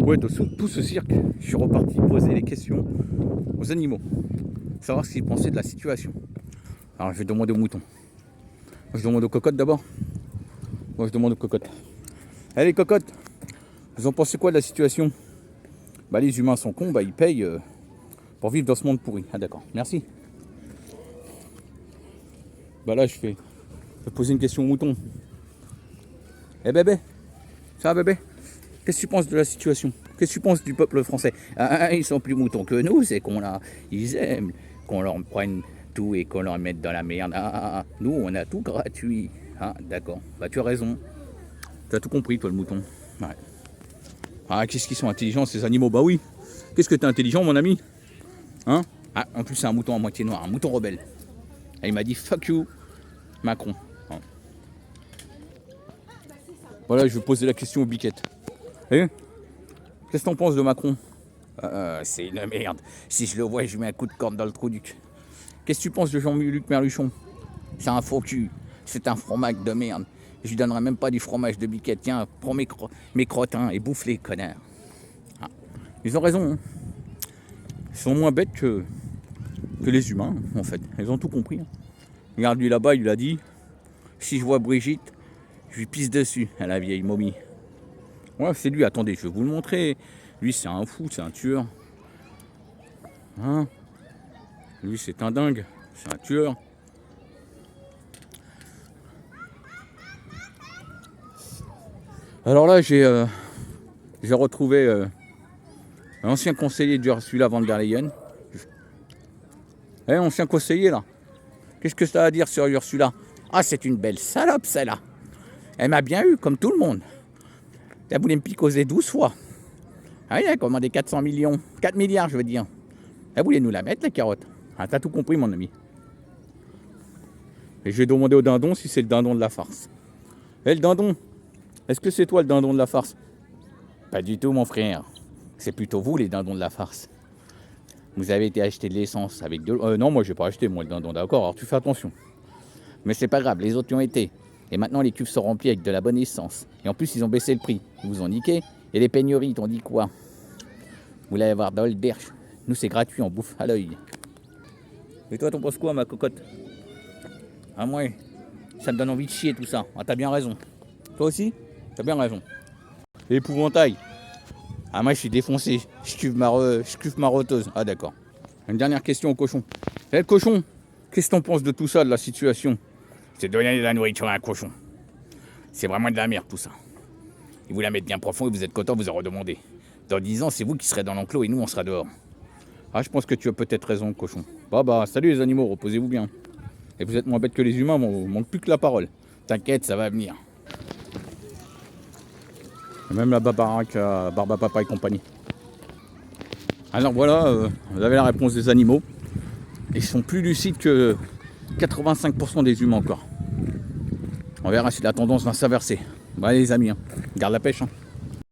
Ouais, de tout ce cirque, je suis reparti poser les questions aux animaux, savoir ce qu'ils pensaient de la situation. Alors je vais demander aux moutons. Moi je demande aux cocottes d'abord. Moi je demande aux cocottes. Allez les cocottes, vous en pensez quoi de la situation? Bah les humains sont cons, bah ils payent pour vivre dans ce monde pourri. Ah d'accord, merci. Bah là je vais poser une question aux moutons. Eh bébé, ça va bébé? Qu'est-ce que tu penses de la situation? Qu'est-ce que tu penses du peuple français? Ils sont plus moutons que nous, c'est ils aiment qu'on leur prenne tout et qu'on leur mette dans la merde. Nous, on a tout gratuit. Ah, d'accord. Bah, tu as raison. Tu as tout compris, toi, le mouton. Ouais. Ah, qu'est-ce qu'ils sont intelligents, ces animaux? Bah oui. Qu'est-ce que t'es intelligent, mon ami? Hein? Ah, en plus, c'est un mouton à moitié noir, un mouton rebelle. Et il m'a dit fuck you, Macron. Hein. Voilà, je vais poser la question aux biquettes. Eh, qu'est-ce que t'en penses de Macron? C'est une merde. Si je le vois, je mets un coup de corde dans le trou du cul. Qu'est-ce que tu penses de Jean-Luc Mélenchon? C'est un faux cul. C'est un fromage de merde. Je lui donnerai même pas du fromage de biquette. Tiens, prends mes crottins et bouffe-les, connard. Ah. Ils ont raison. Hein. Ils sont moins bêtes que les humains, en fait. Ils ont tout compris. Hein. Regarde, lui là-bas, il a dit, si je vois Brigitte, je lui pisse dessus, à la vieille momie. Ouais, c'est lui. Attendez, je vais vous le montrer. Lui, c'est un fou, c'est un tueur. Hein? Lui, c'est un dingue. C'est un tueur. Alors là, j'ai retrouvé l'ancien conseiller d'Ursula von der Leyen. Eh, ancien conseiller, là. Qu'est-ce que ça a à dire sur Ursula? Ah, c'est une belle salope, celle-là. Elle m'a bien eu, comme tout le monde. Elle voulait me picoser 12 fois. Ah oui, elle a commandé 400 millions. 4 milliards, je veux dire. Elle voulait nous la mettre, la carotte. Ah, t'as tout compris, mon ami. Et je vais demander au dindon si c'est le dindon de la farce. Eh, le dindon, est-ce que c'est toi le dindon de la farce? Pas du tout, mon frère. C'est plutôt vous, les dindons de la farce. Vous avez été acheter de l'essence avec de l'eau. Non, moi, j'ai pas acheté, moi, le dindon, d'accord. Alors, tu fais attention. Mais c'est pas grave, les autres y ont été. Et maintenant, les cuves sont remplies avec de la bonne essence. Et en plus, ils ont baissé le prix. Ils vous ont niqué. Et les pénuries, t'ont dit quoi? Vous voulez avoir dans le derche. Nous, c'est gratuit, on bouffe à l'œil. Et toi, t'en penses quoi, ma cocotte? Ah, moi, ça me donne envie de chier, tout ça. Ah, t'as bien raison. Toi aussi? T'as bien raison. Épouvantail. Ah, moi, je suis défoncé. Je cuve ma roteuse. Ah, d'accord. Une dernière question au cochon. Eh, le cochon, qu'est-ce que t'en penses de tout ça, de la situation? C'est donner de la nourriture à un cochon. C'est vraiment de la merde, tout ça. Ils vous la mettent bien profond et vous êtes content, vous en redemandez. Dans 10 ans, c'est vous qui serez dans l'enclos et nous, on sera dehors. Ah, je pense que tu as peut-être raison, cochon. Bah, salut les animaux, reposez-vous bien. Et vous êtes moins bêtes que les humains, on manque plus que la parole. T'inquiète, ça va venir. Et même la babaraque, Barbapapa et compagnie. Alors voilà, vous avez la réponse des animaux. Ils sont plus lucides que 85% des humains encore. On verra si la tendance va s'inverser. Bon, allez les amis, garde la pêche. Hein.